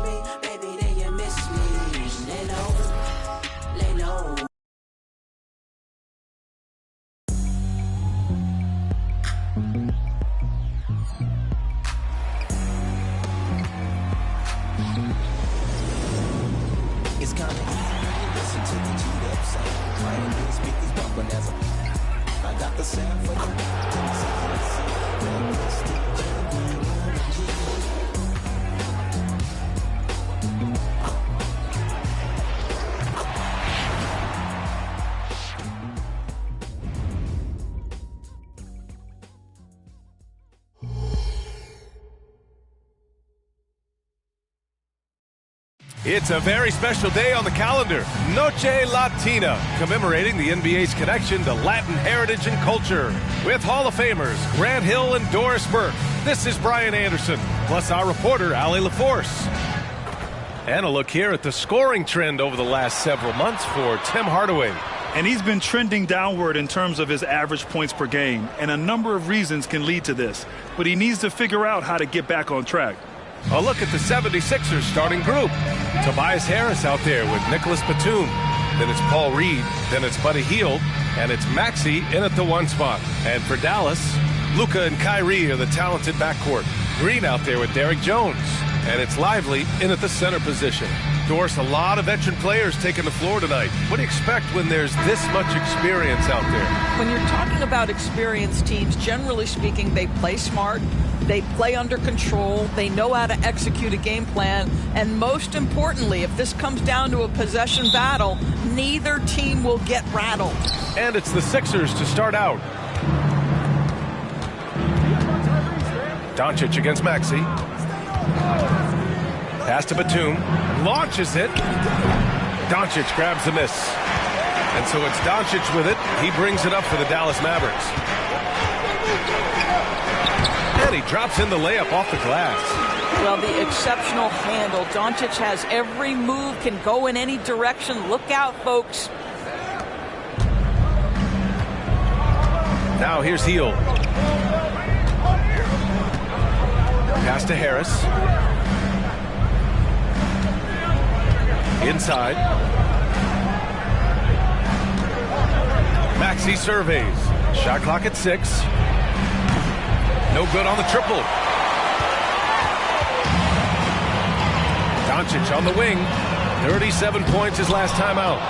me, baby, then you miss me. Lay low, lay low. It's coming. Listen to the G-Dub sound. Playing new speakers bumping as I got the sound for you. It's a very special day on the calendar, Noche Latina, commemorating the NBA's connection to Latin heritage and culture. With Hall of Famers Grant Hill and Doris Burke, this is Brian Anderson, plus our reporter, Allie LaForce. And a look here at the scoring trend over the last several months for Tim Hardaway. And he's been trending downward in terms of his average points per game, and a number of reasons can lead to this. But he needs to figure out how to get back on track. A look at the 76ers starting group. Tobias Harris out there with Nicholas Batum. Then it's Paul Reed. Then it's Buddy Hield. And it's Maxey in at the 1 spot. And for Dallas, Luka and Kyrie are the talented backcourt. Green out there with Derrick Jones. And it's Lively in at the center position. Doris, a lot of veteran players taking the floor tonight. What do you expect when there's this much experience out there? When you're talking about experienced teams, generally speaking, they play smart. They play under control. They know how to execute a game plan. And most importantly, if this comes down to a possession battle, neither team will get rattled. And it's the Sixers to start out. Doncic against Maxey. Pass to Batum. Launches it. Doncic grabs the miss. And so it's Doncic with it. He brings it up for the Dallas Mavericks. And he drops in the layup off the glass. Well, the exceptional handle. Doncic has every move, can go in any direction. Look out, folks. Now here's Hield. Pass to Harris. Inside. Maxey surveys. Shot clock at 6. No good on the triple. Doncic on the wing. 37 points his last time out.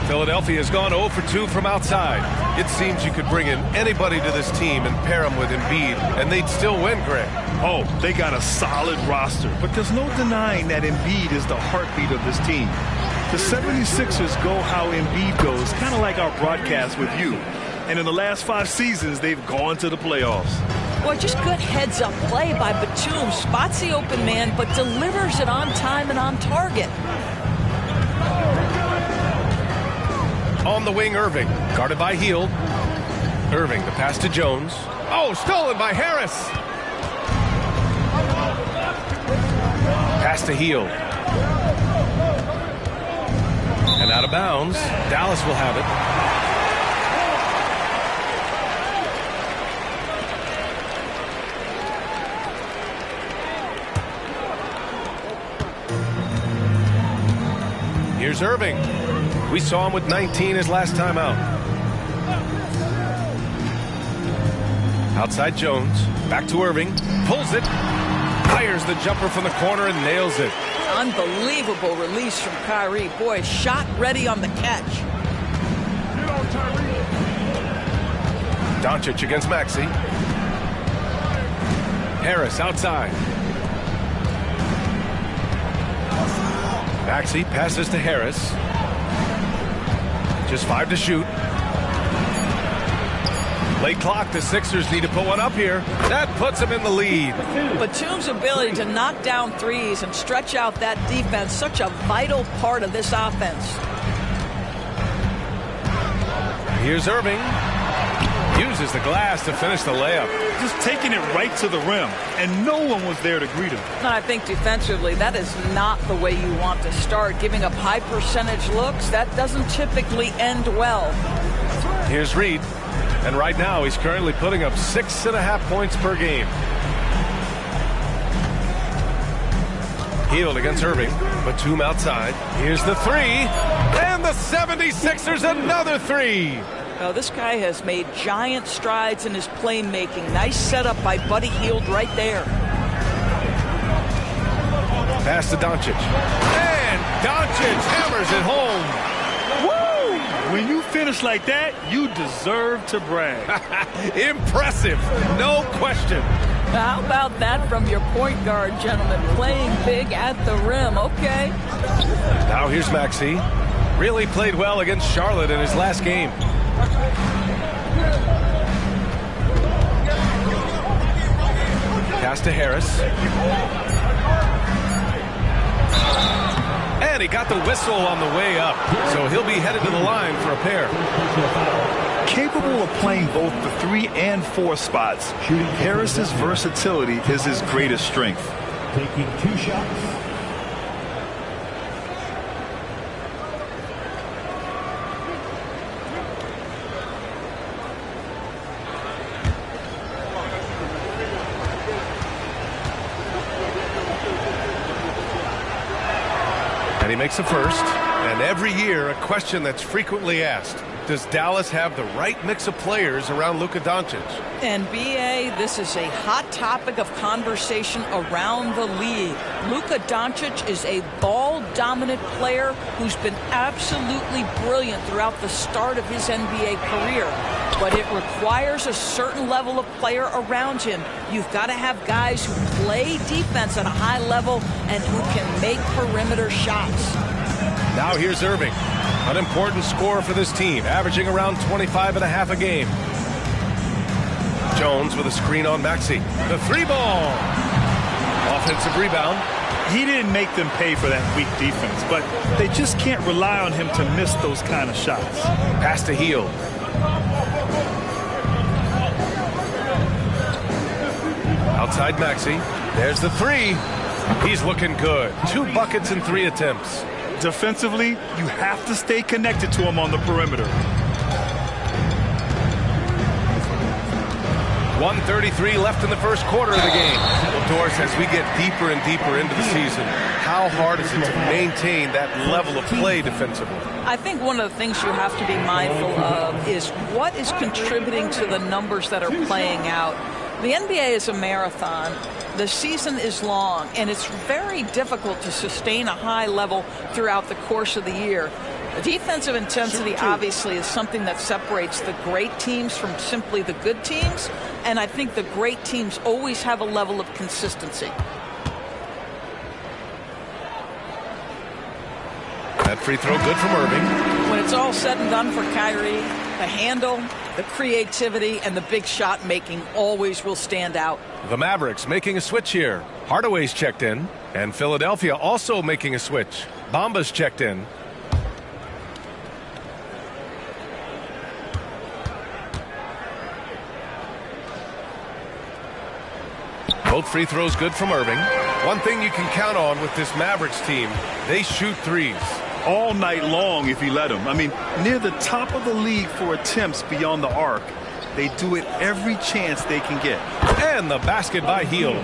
Philadelphia has gone 0 for 2 from outside. It seems you could bring in anybody to this team and pair them with Embiid, and they'd still win, Greg. Oh, they got a solid roster, but there's no denying that Embiid is the heartbeat of this team. The 76ers go how Embiid goes, kind of like our broadcast with you. And in the last 5 seasons, they've gone to the playoffs. Well, just good heads-up play by Batum. Spots the open man, but delivers it on time and on target. On the wing, Irving. Guarded by Hield. Irving, the pass to Jones. Oh, stolen by Harris. Pass to Hield. And out of bounds. Dallas will have it. Here's Irving. We saw him with 19 his last time out. Outside Jones. Back to Irving. Pulls it. Fires the jumper from the corner and nails it. Unbelievable release from Kyrie. Boy, shot ready on the catch. Doncic against Maxey. Harris outside. Maxey passes to Harris. Just 5 to shoot. Late clock, the Sixers need to put one up here. That puts them in the lead. Batum's ability to knock down threes and stretch out that defense, such a vital part of this offense. Here's Irving. Uses the glass to finish the layup. Just taking it right to the rim, and no one was there to greet him. And I think defensively, that is not the way you want to start. Giving up high percentage looks, that doesn't typically end well. Here's Reed. And right now, he's currently putting up 6.5 points per game. Healed against Irving. Batum outside. Here's the three. And the 76ers another three. Now, this guy has made giant strides in his playmaking. Nice setup by Buddy Hield right there. Pass to Doncic. And Doncic hammers it home. Woo! When you finish like that, you deserve to brag. Impressive. No question. How about that from your point guard, gentlemen? Playing big at the rim. Okay. Now here's Maxey. Really played well against Charlotte in his last game. Pass to Harris. And he got the whistle on the way up, so he'll be headed to the line for a pair. Capable of playing both the 3 and 4 spots, Harris's versatility is his greatest strength. Taking 2 shots. And he makes a first. And every year, a question that's frequently asked. Does Dallas have the right mix of players around Luka Doncic? And B.A., this is a hot topic of conversation around the league. Luka Doncic is a ball-dominant player who's been absolutely brilliant throughout the start of his NBA career. But it requires a certain level of player around him. You've got to have guys who play defense at a high level and who can make perimeter shots. Now here's Irving. An important scorer for this team, averaging around 25.5 a game. Jones with a screen on Maxey. The three ball. Offensive rebound. He didn't make them pay for that weak defense, but they just can't rely on him to miss those kind of shots. Pass to Hield. Outside Maxey. There's the three. He's looking good. 2 buckets in 3 attempts. Defensively, you have to stay connected to him on the perimeter. 1:33 left in the first quarter of the game. Doris, as we get deeper and deeper into the season, how hard is it to maintain that level of play defensively? I think one of the things you have to be mindful of is what is contributing to the numbers that are playing out. The NBA is a marathon. The season is long, and it's very difficult to sustain a high level throughout the course of the year. Defensive intensity obviously is something that separates the great teams from simply the good teams, and I think the great teams always have a level of consistency. That free throw good from Irving. When it's all said and done for Kyrie, the handle, the creativity, and the big shot making always will stand out. The Mavericks making a switch here. Hardaway's checked in, and Philadelphia also making a switch. Bamba's checked in. Both free throws good from Irving. One thing you can count on with this Mavericks team, they shoot threes. All night long if you let them. I mean, near the top of the league for attempts beyond the arc. They do it every chance they can get. And the basket by Hield.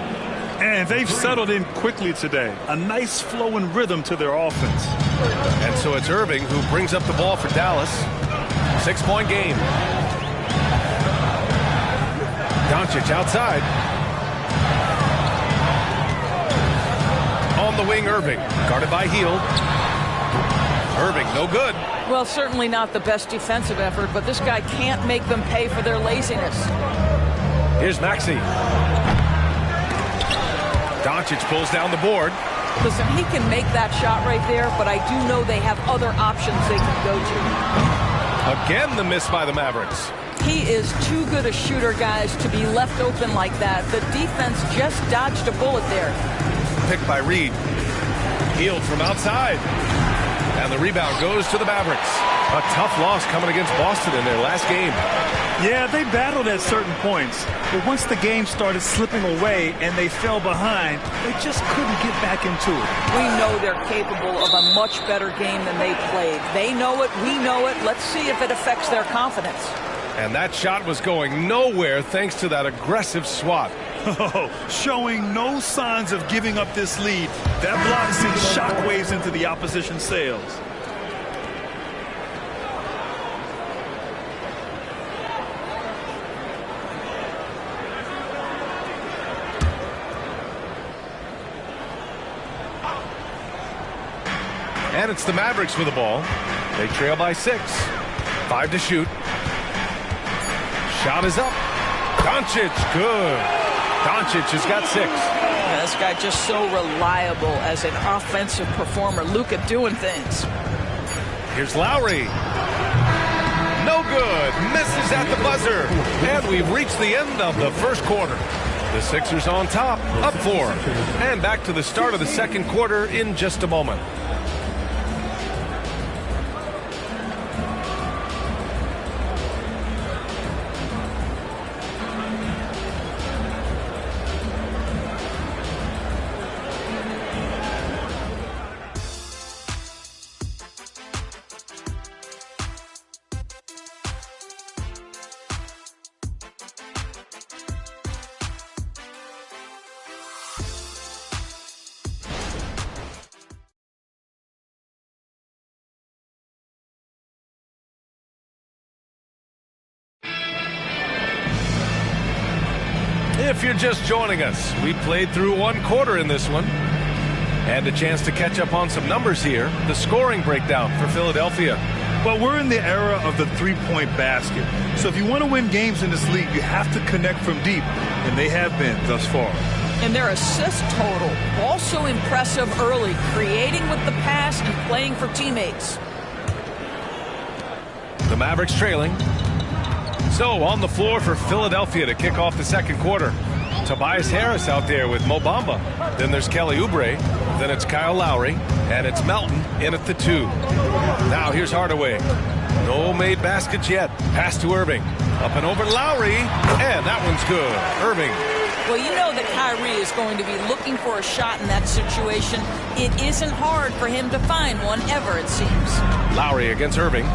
And they've settled in quickly today. A nice flow and rhythm to their offense. And so it's Irving who brings up the ball for Dallas. 6-point game. Doncic outside. On the wing, Irving. Guarded by Hield. Irving, no good. Well, certainly not the best defensive effort, but this guy can't make them pay for their laziness. Here's Maxey. Doncic pulls down the board. Listen, he can make that shot right there, but I do know they have other options they can go to. Again, the miss by the Mavericks. He is too good a shooter, guys, to be left open like that. The defense just dodged a bullet there. Picked by Reed. Hield from outside. And the rebound goes to the Mavericks. A tough loss coming against Boston in their last game. Yeah, they battled at certain points. But once the game started slipping away and they fell behind, they just couldn't get back into it. We know they're capable of a much better game than they played. They know it. We know it. Let's see if it affects their confidence. And that shot was going nowhere thanks to that aggressive swat. Oh, showing no signs of giving up this lead. That block sends shockwaves into the opposition sails. And it's the Mavericks with the ball. They trail by 6. 5 to shoot. Shot is up. Doncic, good. Doncic has got 6. Yeah, this guy just so reliable as an offensive performer. Luka doing things. Here's Lowry. No good. Misses at the buzzer. And we've reached the end of the first quarter. The Sixers on top, up 4. And back to the start of the second quarter in just a moment. If you're just joining us, we played through one quarter in this one. And a chance to catch up on some numbers here. The scoring breakdown for Philadelphia. Well, we're in the era of the three-point basket. So if you want to win games in this league, you have to connect from deep. And they have been thus far. And their assist total, also impressive early, creating with the pass and playing for teammates. The Mavericks trailing. So on the floor for Philadelphia to kick off the second quarter. Tobias Harris out there with Mo Bamba. Then there's Kelly Oubre. Then it's Kyle Lowry. And it's Melton in at the 2. Now here's Hardaway. No made baskets yet. Pass to Irving. Up and over Lowry. And that one's good. Irving. Well, you know that Kyrie is going to be looking for a shot in that situation. It isn't hard for him to find one ever, it seems. Lowry against Irving.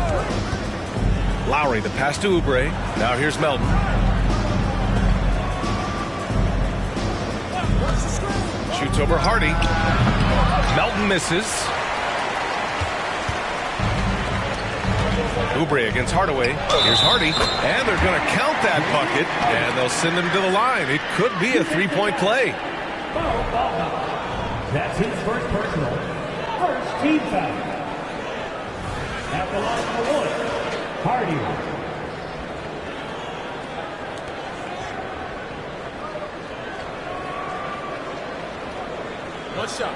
Lowry, the pass to Oubre. Now here's Melton. Shoots over Hardy. Melton misses. Oubre against Hardaway. Here's Hardy. And they're going to count that bucket. And they'll send him to the line. It could be a three-point play. That's his first personal. First team foul. At the line for 1. Hardy. One shot.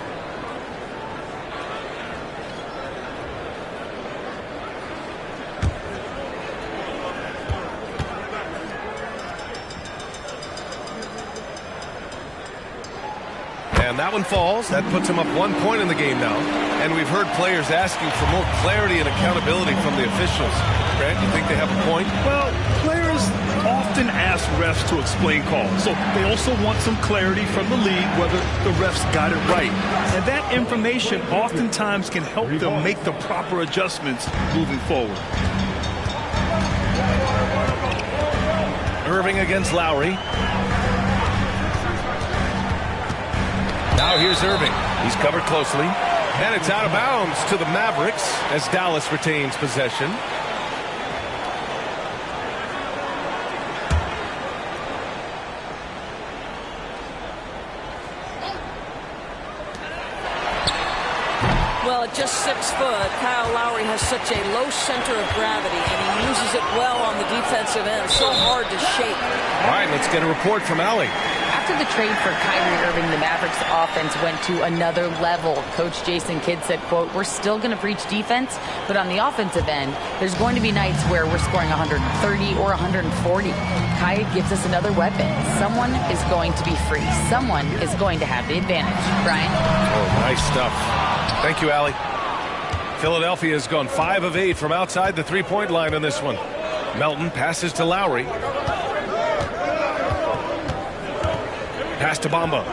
And that one falls. That puts him up 1 point in the game now. And we've heard players asking for more clarity and accountability from the officials. Grant, you think they have a point? Well, players often ask refs to explain calls. So they also want some clarity from the league whether the refs got it right. And that information oftentimes can help them make the proper adjustments moving forward. Irving against Lowry. Now here's Irving. He's covered closely. And it's out of bounds to the Mavericks as Dallas retains possession. Well, at just 6 foot, Kyle Lowry has such a low center of gravity, and he uses it well on the defensive end. So hard to shape. All right, let's get a report from Allie. After the trade for Kyrie Irving, the Mavericks offense went to another level. Coach Jason Kidd said, quote, "We're still going to preach defense, but on the offensive end, there's going to be nights where we're scoring 130 or 140. Kyrie gives us another weapon. Someone is going to be free. Someone is going to have the advantage." Brian? Oh, nice stuff. Thank you, Allie. Philadelphia has gone 5 of 8 from outside the three-point line on this one. Melton passes to Lowry. Pass to Bamba.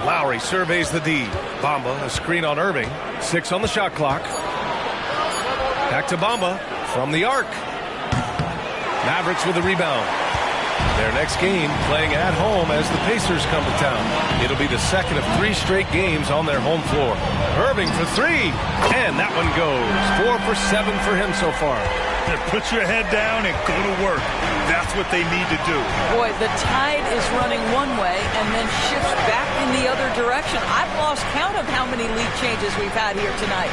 Lowry surveys the D. Bamba, a screen on Irving. 6 on the shot clock. Back to Bamba from the arc. Mavericks with the rebound. Their next game playing at home as the Pacers come to town. It'll be the second of 3 straight games on their home floor. Irving for 3, and that one goes. 4 for 7 for him so far. Put your head down and go to work. That's what they need to do. Boy, the tide is running one way and then shifts back in the other direction. I've lost count of how many lead changes we've had here tonight.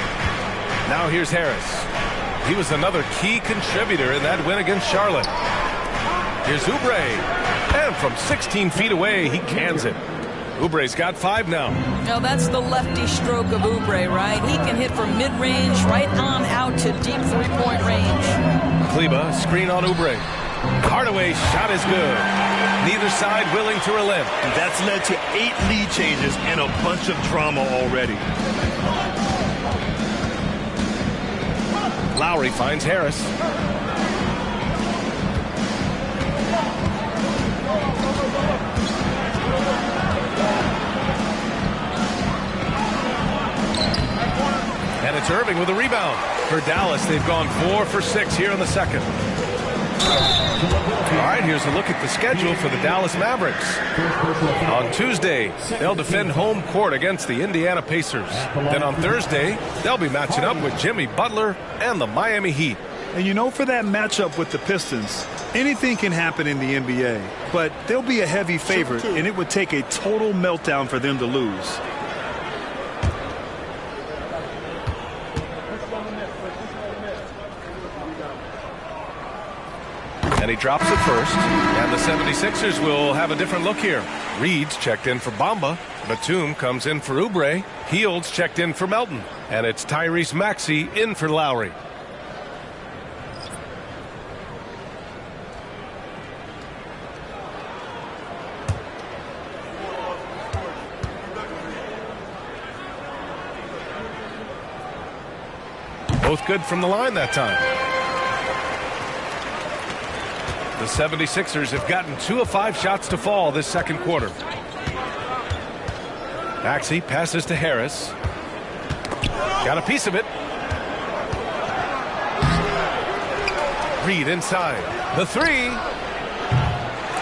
Now here's Harris. He was another key contributor in that win against Charlotte. Here's Oubre, and from 16 feet away, he cans it. Oubre's got 5 now. Now that's the lefty stroke of Oubre, right? He can hit from mid-range right on out to deep three-point range. Kleba, screen on Oubre. Hardaway's shot is good. Neither side willing to relent. And that's led to 8 lead changes and a bunch of drama already. Lowry finds Harris. And it's Irving with a rebound. For Dallas, they've gone 4 for 6 here in the second. All right, here's a look at the schedule for the Dallas Mavericks. On Tuesday, they'll defend home court against the Indiana Pacers. Then on Thursday, they'll be matching up with Jimmy Butler and the Miami Heat. And you know, for that matchup with the Pistons, anything can happen in the NBA. But they'll be a heavy favorite, and it would take a total meltdown for them to lose. And he drops it first. And the 76ers will have a different look here. Reed's checked in for Bamba. Batum comes in for Oubre. Heald's checked in for Melton. And it's Tyrese Maxey in for Lowry. Both good from the line that time. The 76ers have gotten 2 of 5 shots to fall this second quarter. Maxey passes to Harris. Got a piece of it. Reed inside. The 3.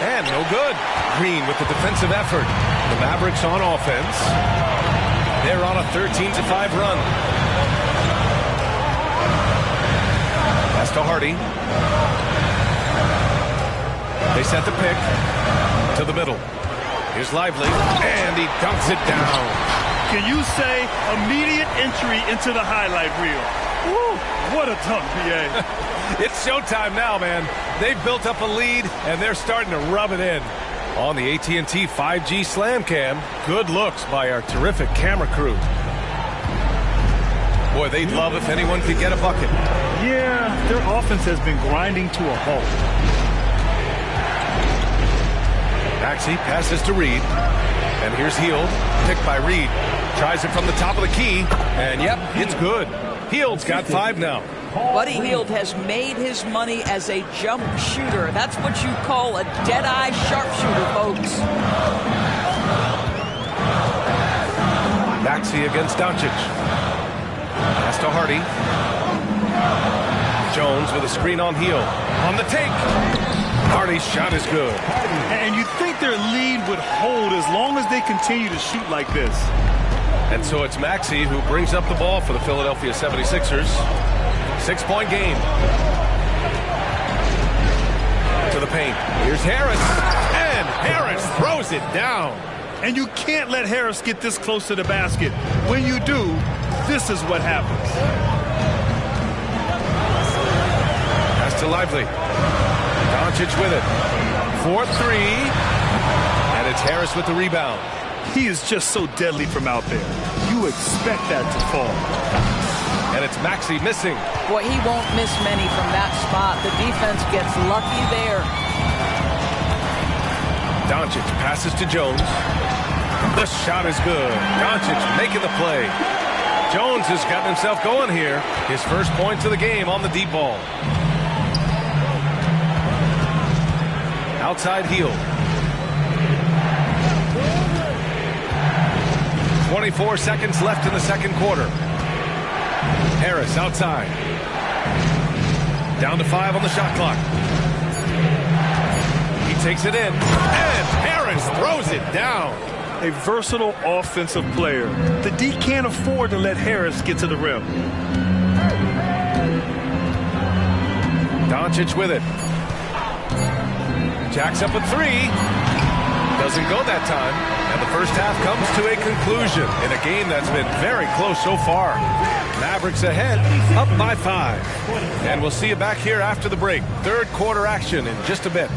And no good. Green with the defensive effort. The Mavericks on offense. They're on a 13-5 run. Pass to Hardy. They set the pick to the middle. Here's Lively, and he dunks it down. Can you say immediate entry into the highlight reel? Woo, what a dunk, PA. It's showtime now, man. They've built up a lead, and they're starting to rub it in. On the AT&T 5G Slam Cam, good looks by our terrific camera crew. Boy, they'd love if anyone could get a bucket. Yeah, their offense has been grinding to a halt. Maxey passes to Reed. And here's Hield, picked by Reed. Tries it from the top of the key. And yep, it's good. Hield's got 5 now. Buddy Hield has made his money as a jump shooter. That's what you call a dead-eye sharpshooter, folks. Maxey against Doncic. Pass to Hardy. Jones with a screen on Hield. On the take. Hardy's shot is good. And you think their lead would hold as long as they continue to shoot like this. And so it's Maxey who brings up the ball for the Philadelphia 76ers. 6-point game. To the paint. Here's Harris. And Harris throws it down. And you can't let Harris get this close to the basket. When you do, this is what happens. Pass to Lively. Doncic with it. 4-3. And it's Harris with the rebound. He is just so deadly from out there. You expect that to fall. And it's Maxey missing. Boy, he won't miss many from that spot. The defense gets lucky there. Doncic passes to Jones. The shot is good. Doncic making the play. Jones has gotten himself going here. His first points of the game on the deep ball. Outside Hield. 24 seconds left in the second quarter. Harris outside. Down to 5 on the shot clock. takes it in, and Harris throws it down. A versatile offensive player. The D can't afford to let Harris get to the rim. Doncic with it. Jacks up a three. Doesn't go that time. And the first half comes to a conclusion in a game that's been very close so far. Mavericks ahead, up by 5. And we'll see you back here after the break. Third quarter action in just a bit.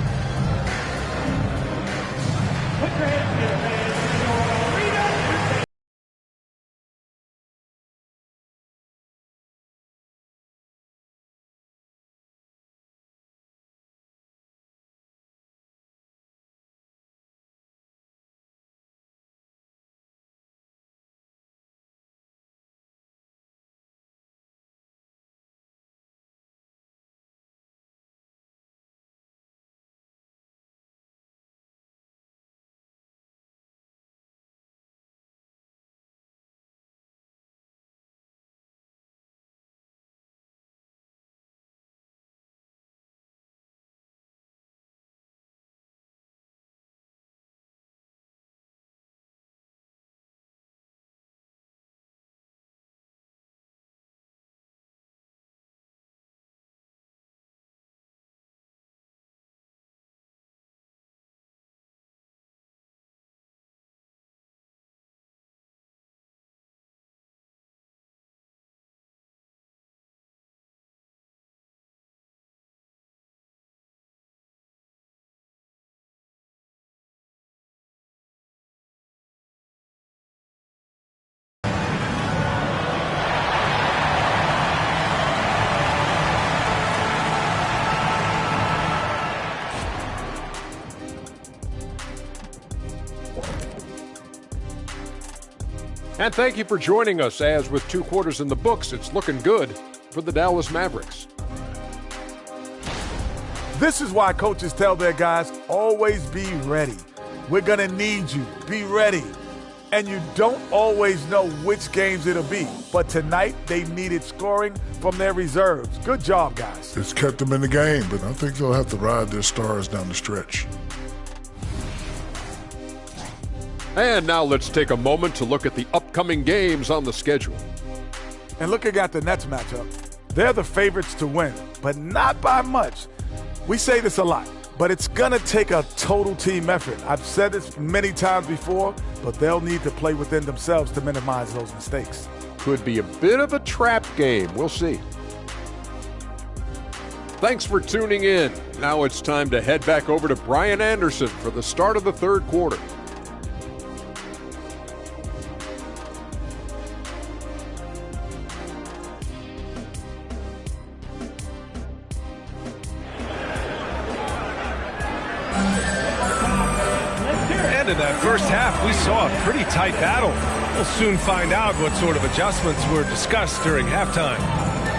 And thank you for joining us, as with 2 quarters in the books, it's looking good for the Dallas Mavericks. This is why coaches tell their guys, always be ready. We're going to need you. Be ready. And you don't always know which games it'll be. But tonight, they needed scoring from their reserves. Good job, guys. It's kept them in the game, but I think they'll have to ride their stars down the stretch. And now let's take a moment to look at the upcoming games on the schedule. And looking at the Nets matchup, they're the favorites to win, but not by much. We say this a lot, but it's going to take a total team effort. I've said this many times before, but they'll need to play within themselves to minimize those mistakes. Could be a bit of a trap game. We'll see. Thanks for tuning in. Now it's time to head back over to Brian Anderson for the start of the third quarter. In that first half, we saw a pretty tight battle. We'll soon find out what sort of adjustments were discussed during halftime.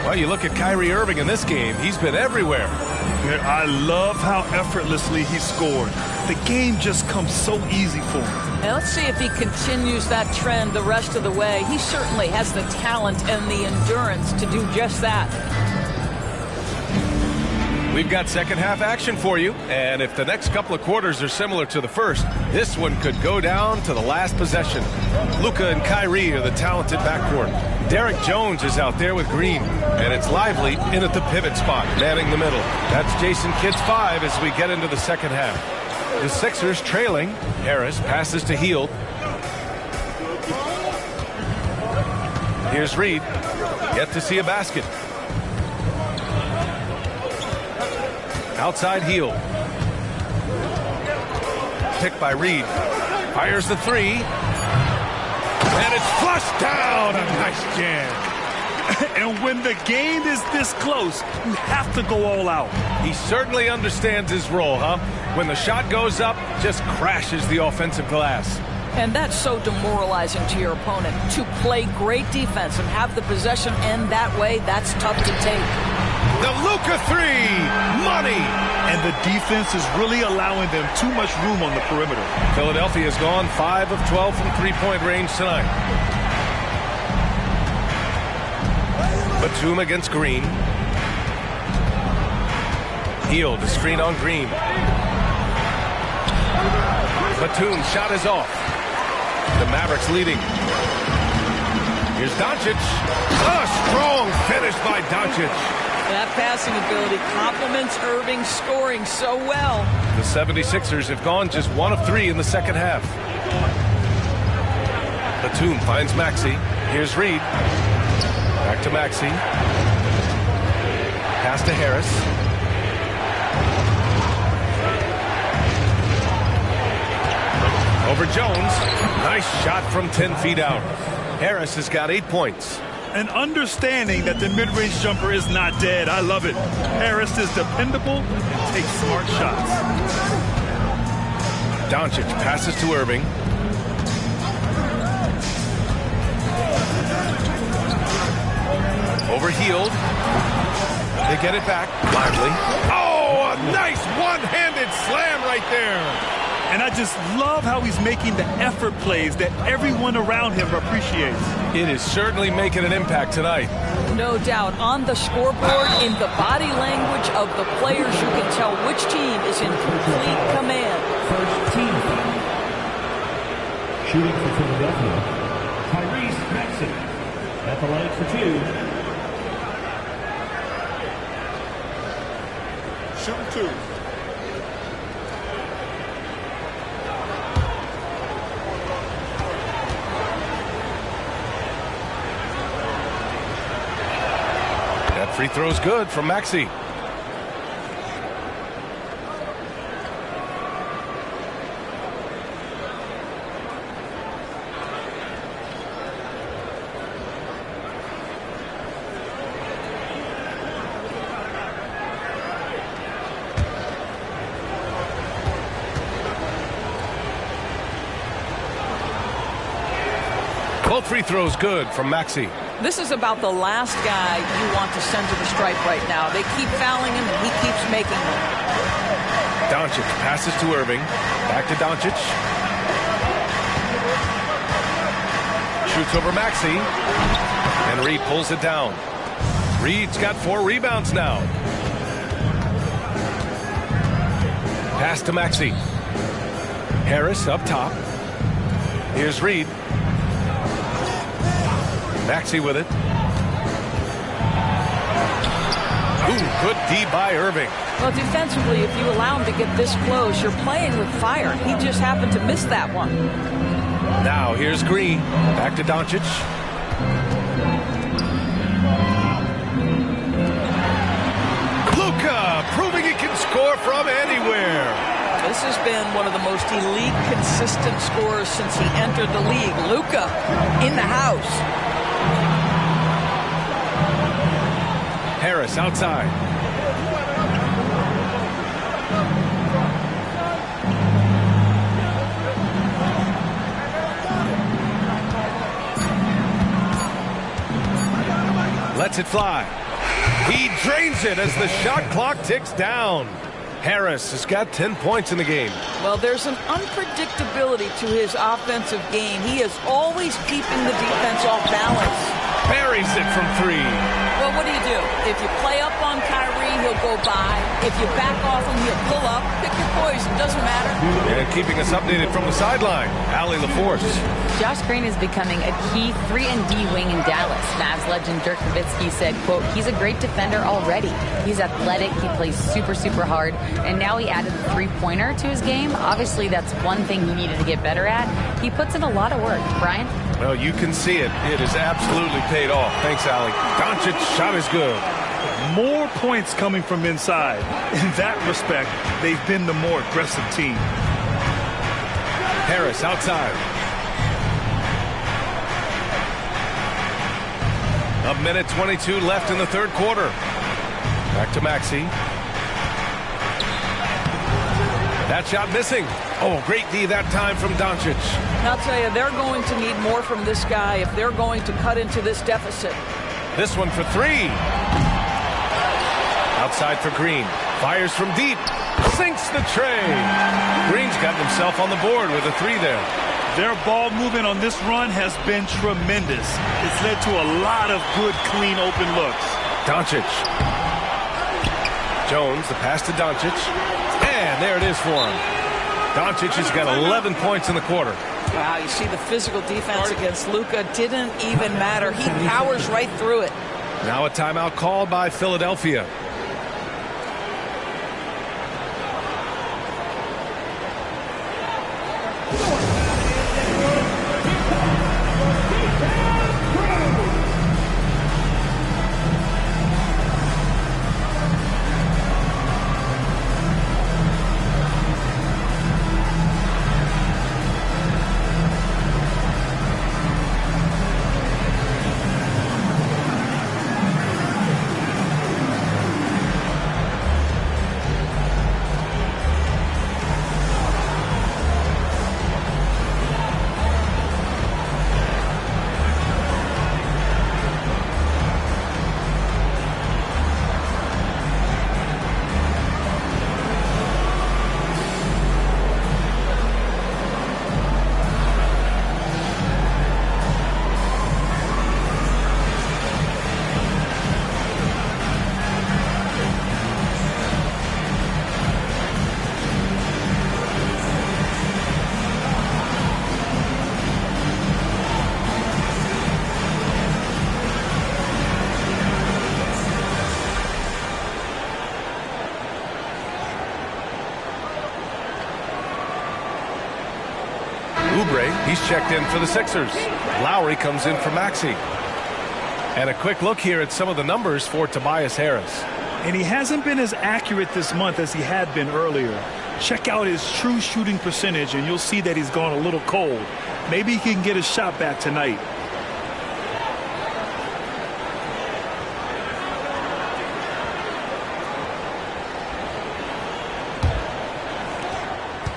Well, you look at Kyrie Irving in this game, he's been everywhere. I love how effortlessly he scored. The game just comes so easy for him. And let's see if he continues that trend the rest of the way. He certainly has the talent and the endurance to do just that. We've got second half action for you, and if the next couple of quarters are similar to the first, this one could go down to the last possession. Luka and Kyrie are the talented backcourt. Derek Jones is out there with Green, and it's Lively in at the pivot spot, manning the middle. That's Jason Kidd's 5 as we get into the second half. The Sixers trailing. Harris passes to Hield. Here's Reed. Yet to see a basket. Outside Hield. Picked by Reed. Fires the 3. And it's flushed down. A nice jam. And when the game is this close, you have to go all out. He certainly understands his role, huh? When the shot goes up, just crashes the offensive glass. And that's so demoralizing to your opponent. To play great defense and have the possession end that way, that's tough to take. The Luka 3, money! And the defense is really allowing them too much room on the perimeter. Philadelphia's gone 5 of 12 from three-point range tonight. Batum against Green. Hield, the screen on Green. Batum's shot is off. The Mavericks leading. Here's Doncic. A strong finish by Doncic. That passing ability complements Irving's scoring so well. The 76ers have gone just 1 of 3 in the second half. Batum finds Maxey. Here's Reed. Back to Maxey. Pass to Harris. Over Jones. Nice shot from 10 feet out. Harris has got 8 points. An understanding that the mid-range jumper is not dead. I love it. Harris is dependable and takes smart shots. Doncic passes to Irving. Overhealed. They get it back. Lively. Oh, a nice one-handed slam right there. And I just love how he's making the effort plays that everyone around him appreciates. It is certainly making an impact tonight. No doubt. On the scoreboard, in the body language of the players, you can tell which team is in complete command. First team foul. Shooting for Philadelphia, Tyrese Maxey. At the line for 2. Shoot 2. That free throw's good from Maxey. Both free throws good from Maxey. This is about the last guy you want to send to the stripe right now. They keep fouling him, and he keeps making them. Doncic passes to Irving. Back to Doncic. Shoots over Maxey. And Reed pulls it down. Reed's got 4 rebounds now. Pass to Maxey. Harris up top. Here's Reed. Maxey with it. Ooh, good D by Irving. Well, defensively, if you allow him to get this close, you're playing with fire. He just happened to miss that one. Now here's Green. Back to Doncic. Luka proving he can score from anywhere. This has been one of the most elite, consistent scorers since he entered the league. Luka in the house. Harris outside. Lets it fly. He drains it as the shot clock ticks down. Harris has got 10 points in the game. Well, there's an unpredictability to his offensive game. He is always keeping the defense off balance. Buries it from 3. Well, what do? If you play up on Kyrie, he'll go by. If you back off him, he'll pull up. Pick your poison. Doesn't matter. And keeping us updated from the sideline, Allie LaForce. Josh Green is becoming a key 3-and-D wing in Dallas. Mavs legend Dirk Nowitzki said, quote, he's a great defender already. He's athletic. He plays super, super hard. And now he added the three-pointer to his game. Obviously, that's one thing he needed to get better at. He puts in a lot of work. Brian? Well, you can see it. It has absolutely paid off. Thanks, Allie. Doncic's shot is good. More points coming from inside. In that respect, they've been the more aggressive team. Harris outside. A minute 22 left in the third quarter. Back to Maxey. That shot missing. Oh, great D that time from Doncic. I'll tell you, they're going to need more from this guy if they're going to cut into this deficit. This one for 3. Outside for Green. Fires from deep. Sinks the tray. Green's gotten himself on the board with a 3 there. Their ball movement on this run has been tremendous. It's led to a lot of good, clean, open looks. Doncic. Jones, the pass to Doncic. And there it is for him. Doncic has got 11 points in the quarter. Wow, you see the physical defense against Luka didn't even matter. He powers right through it. Now a timeout called by Philadelphia. He's checked in for the Sixers. Lowry comes in for Maxey. And a quick look here at some of the numbers for Tobias Harris. And he hasn't been as accurate this month as he had been earlier. Check out his true shooting percentage, and you'll see that he's gone a little cold. Maybe he can get his shot back tonight.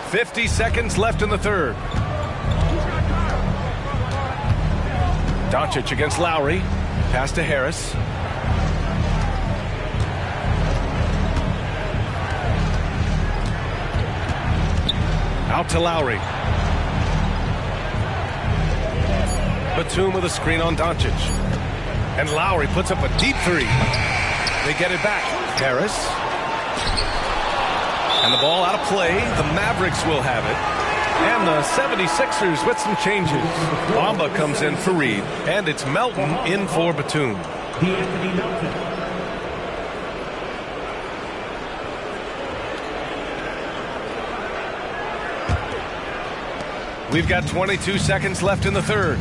.50 seconds left in the third. Doncic against Lowry. Pass to Harris. Out to Lowry. Batum with a screen on Doncic. And Lowry puts up a deep three. They get it back. Harris. And the ball out of play. The Mavericks will have it. And the 76ers with some changes. Bamba comes in for Reed. And it's Melton in for Batum. We've got 22 seconds left in the third.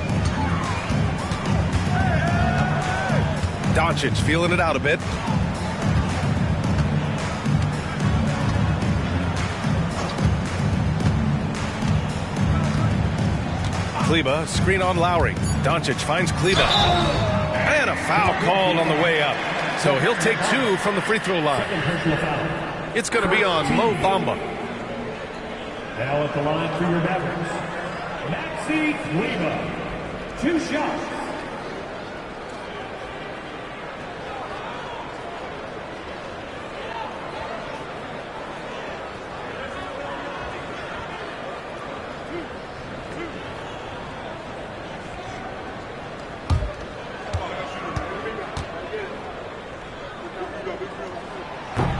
Doncic feeling it out a bit. Kleba, screen on Lowry. Doncic finds Kleba. And a foul called on the way up. So he'll take two from the free throw line. It's going to be on Mo Bamba. Now at the line for your Mavericks, Maxey Kleba. 2 shots.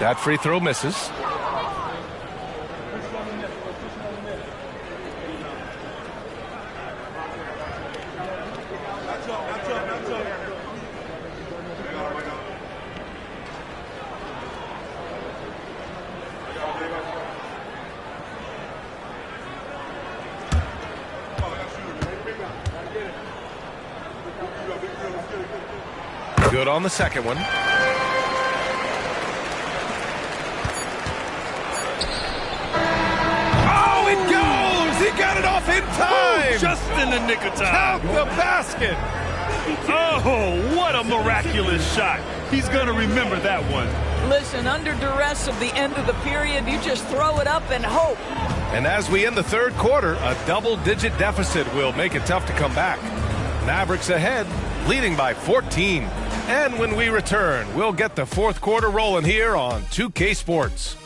That free throw misses. Good on the second one. Got it off in time. Just in the nick of time. Count the basket. Oh, what a miraculous shot. He's going to remember that one. Listen, under duress of the end of the period, you just throw it up and hope. And as we end the third quarter, a double-digit deficit will make it tough to come back. Mavericks ahead, leading by 14. And when we return, we'll get the fourth quarter rolling here on 2K Sports.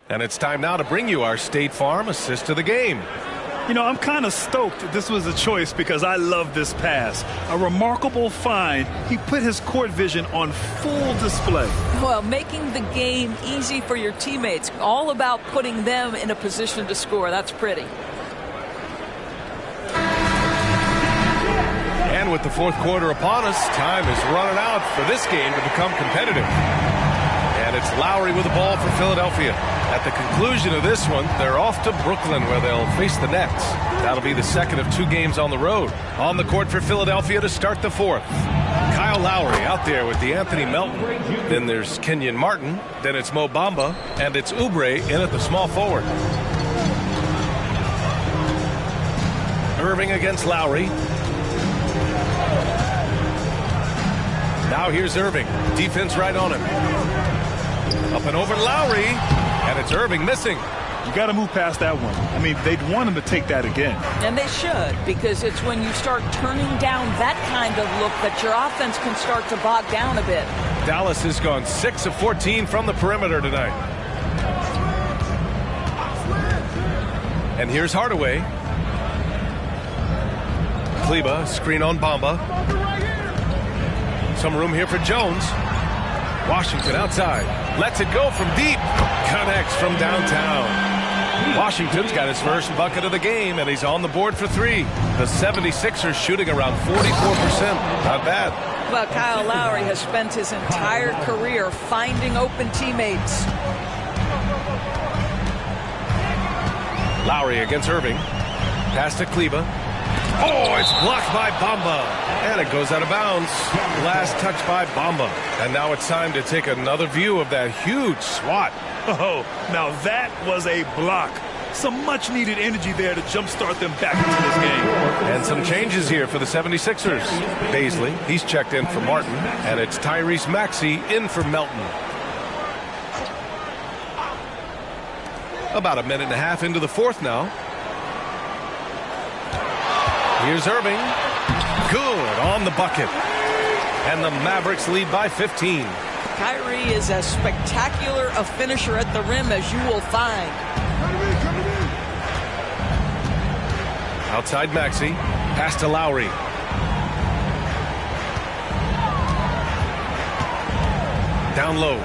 And it's time now to bring you our State Farm assist of the game. You know, I'm kind of stoked this was a choice because I love this pass. A remarkable find. He put his court vision on full display. Well, making the game easy for your teammates. All about putting them in a position to score. That's pretty. And with the fourth quarter upon us, time is running out for this game to become competitive. And it's Lowry with the ball for Philadelphia. At the conclusion of this one, they're off to Brooklyn where they'll face the Nets. That'll be the second of 2 games on the road. On the court for Philadelphia to start the fourth. Kyle Lowry out there with the Anthony Melton. Then there's Kenyon Martin. Then it's Mo Bamba. And it's Oubre in at the small forward. Irving against Lowry. Now here's Irving. Defense right on him. Up and over Lowry. And it's Irving missing. You got to move past that one. I mean, they'd want him to take that again. And they should, because it's when you start turning down that kind of look that your offense can start to bog down a bit. Dallas has gone 6 of 14 from the perimeter tonight. And here's Hardaway. Kleba, screen on Bamba. Some room here for Jones. Washington outside. Lets it go from deep. Connects from downtown. Washington's got his first bucket of the game, and he's on the board for 3. The 76ers shooting around 44%. Not bad. Well, Kyle Lowry has spent his entire career finding open teammates. Lowry against Irving. Pass to Kleba. Oh, it's blocked by Bamba. And it goes out of bounds. Last touch by Bamba. And now it's time to take another view of that huge swat. Oh, now that was a block. Some much-needed energy there to jumpstart them back into this game. And some changes here for the 76ers. Baisley, he's checked in for Martin. And it's Tyrese Maxey in for Melton. About a minute and a half into the fourth now. Here's Irving. Good on the bucket. And the Mavericks lead by 15. Kyrie is as spectacular a finisher at the rim as you will find. Outside Maxey. Pass to Lowry. Down low.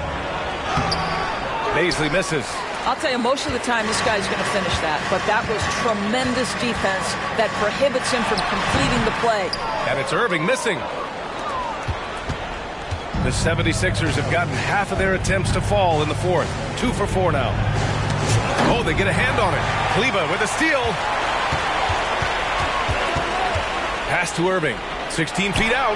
Baisley misses. I'll tell you, most of the time this guy's going to finish that, but that was tremendous defense that prohibits him from completing the play. And it's Irving missing. The 76ers have gotten half of their attempts to fall in the fourth. 2 for 4 now. Oh, they get a hand on it. Kleba with a steal. Pass to Irving. 16 feet out.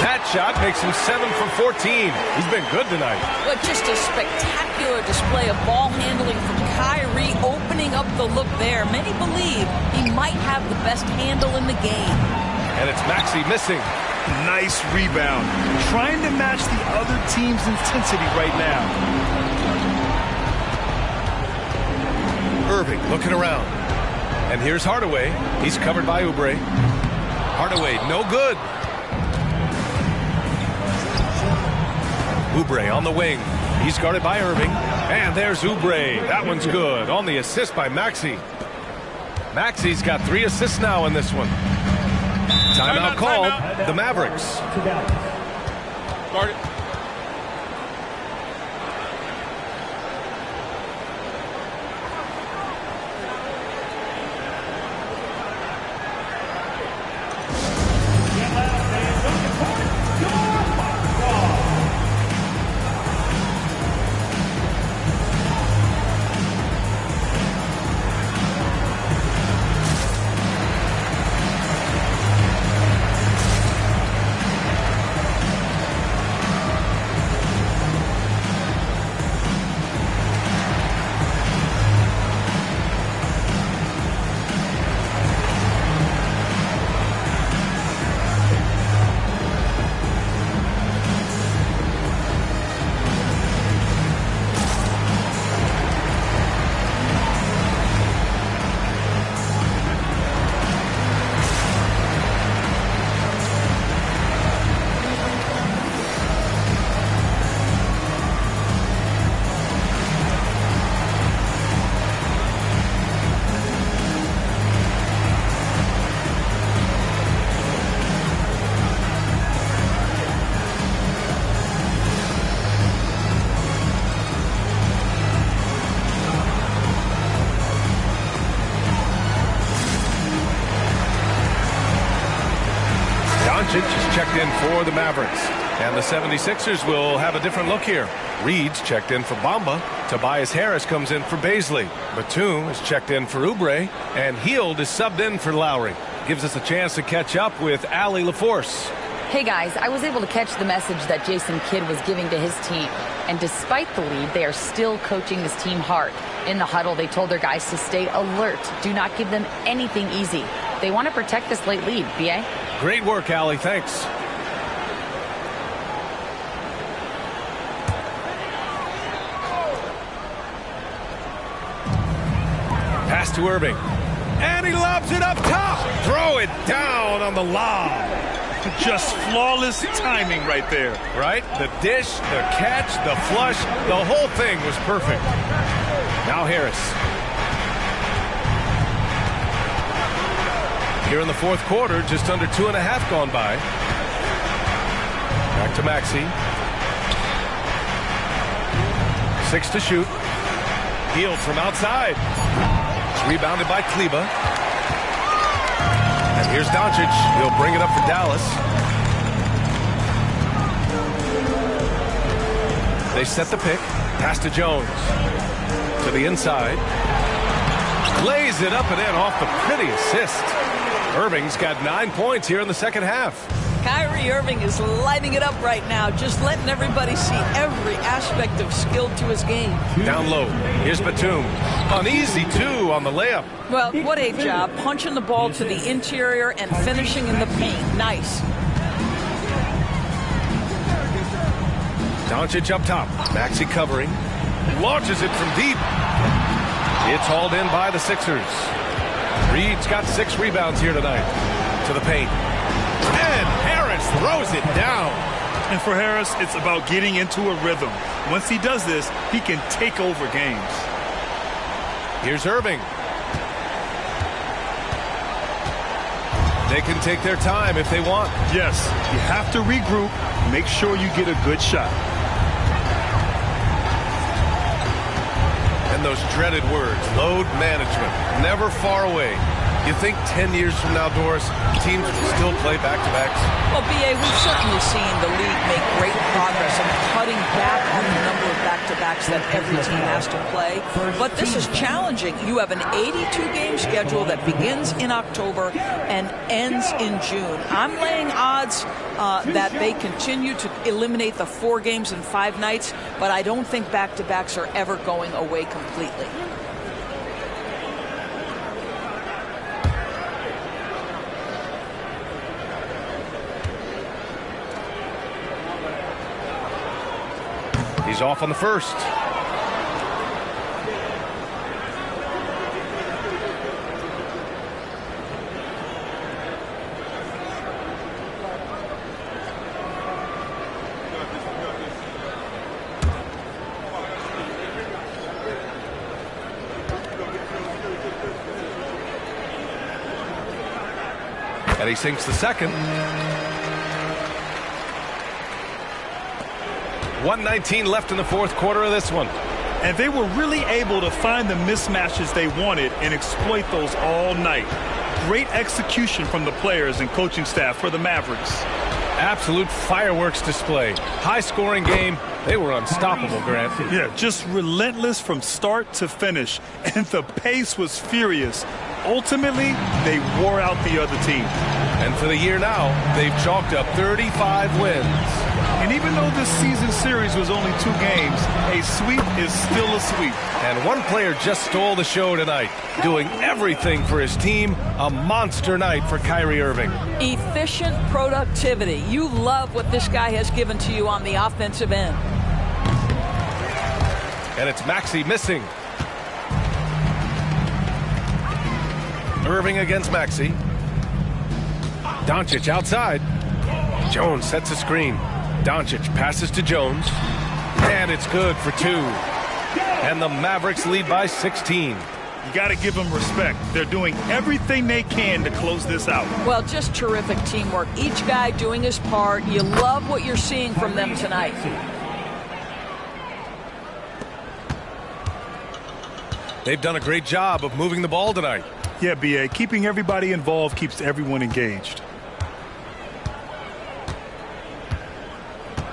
That shot makes him 7 for 14. He's been good tonight. But just a spectacular display of ball handling from Kyrie, opening up the look there. Many believe he might have the best handle in the game. And it's Maxey missing. Nice rebound. Trying to match the other team's intensity right now. Irving looking around. And here's Hardaway. He's covered by Oubre. Hardaway, no good. Oubre on the wing. He's guarded by Irving. And there's Oubre. That one's good. On the assist by Maxey. Maxey's got 3 assists now in this one. Timeout called. The Mavericks. Guard it. Doncic is checked in for the Mavericks. And the 76ers will have a different look here. Reed's checked in for Bamba. Tobias Harris comes in for Baisley. Batum is checked in for Oubre. And Hield is subbed in for Lowry. Gives us a chance to catch up with Allie LaForce. Hey guys, I was able to catch the message that Jason Kidd was giving to his team. And despite the lead, they are still coaching this team hard. In the huddle, they told their guys to stay alert. Do not give them anything easy. They want to protect this late lead, B.A. Great work, Allie. Thanks. Pass to Irving. And he lobs it up top. Throw it down on the lob. Just flawless timing right there. Right? The dish, the catch, the flush, the whole thing was perfect. Now Harris. Here in the fourth quarter, just under 2.5 gone by. Back to Maxey. 6 to shoot. Hield from outside. Rebounded by Kleba. And here's Doncic. He'll bring it up for Dallas. They set the pick. Pass to Jones. To the inside. Lays it up and in off the pretty assist. Irving's got 9 points here in the second half. Kyrie Irving is lighting it up right now, just letting everybody see every aspect of skill to his game. Down low. Here's Batum. An easy 2 on the layup. Well, what a job. Punching the ball to the interior and finishing in the paint. Nice. Doncic up top. Maxey covering. Launches it from deep. It's hauled in by the Sixers. Reed's got 6 rebounds here tonight. To the paint. And Harris throws it down. And for Harris, it's about getting into a rhythm. Once he does this, he can take over games. Here's Irving. They can take their time if they want. Yes, you have to regroup. Make sure you get a good shot. And those dreaded words, load management, never far away. You think 10 years from now, Doris, teams will still play back-to-backs? Well, B.A., we've certainly seen the league make great progress in cutting back on the number of back-to-backs that every team has to play. But this is challenging. You have an 82-game schedule that begins in October and ends in June. I'm laying odds that they continue to eliminate the 4 games in 5 nights, but I don't think back-to-backs are ever going away completely. He's off on the first. And he sinks the second. 1:19 left in the fourth quarter of this one. And they were really able to find the mismatches they wanted and exploit those all night. Great execution from the players and coaching staff for the Mavericks. Absolute fireworks display. High-scoring game. They were unstoppable, Grant. Yeah, just relentless from start to finish. And the pace was furious. Ultimately, they wore out the other team. And for the year now, they've chalked up 35 wins. And even though this season series was only 2 games, a sweep is still a sweep. And one player just stole the show tonight, doing everything for his team. A monster night for Kyrie Irving. Efficient productivity. You love what this guy has given to you on the offensive end. And it's Maxey missing. Irving against Maxey. Doncic outside. Jones sets a screen. Doncic passes to Jones. And it's good for 2. And the Mavericks lead by 16. You got to give them respect. They're doing everything they can to close this out. Well, just terrific teamwork. Each guy doing his part. You love what you're seeing from them tonight. They've done a great job of moving the ball tonight. Yeah, B.A., keeping everybody involved keeps everyone engaged.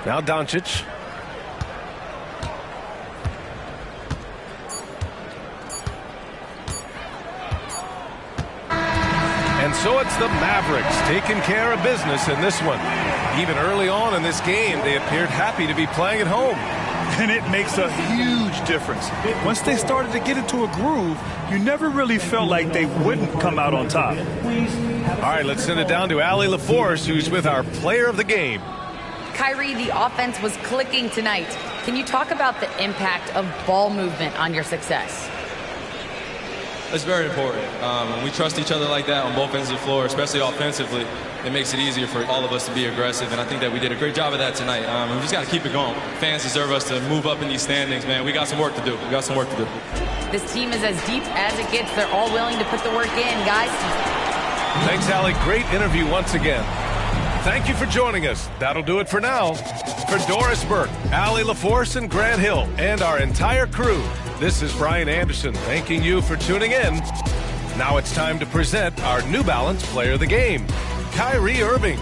Now Doncic. And so it's the Mavericks taking care of business in this one. Even early on in this game, they appeared happy to be playing at home. And it makes a huge difference. Once they started to get into a groove, you never really felt like they wouldn't come out on top. All right, let's send it down to Allie LaForce, who's with our player of the game. Kyrie, the offense was clicking tonight. Can you talk about the impact of ball movement on your success? It's very important. When we trust each other like that on both ends of the floor, especially offensively, it makes it easier for all of us to be aggressive, and I think that we did a great job of that tonight. We just got to keep it going. Fans deserve us to move up in these standings, man. We got some work to do. We got some work to do. This team is as deep as it gets. They're all willing to put the work in, guys. Thanks, Allie. Great interview once again. Thank you for joining us. That'll do it for now. For Doris Burke, Allie LaForce, and Grant Hill, and our entire crew, this is Brian Anderson thanking you for tuning in. Now it's time to present our New Balance Player of the Game, Kyrie Irving.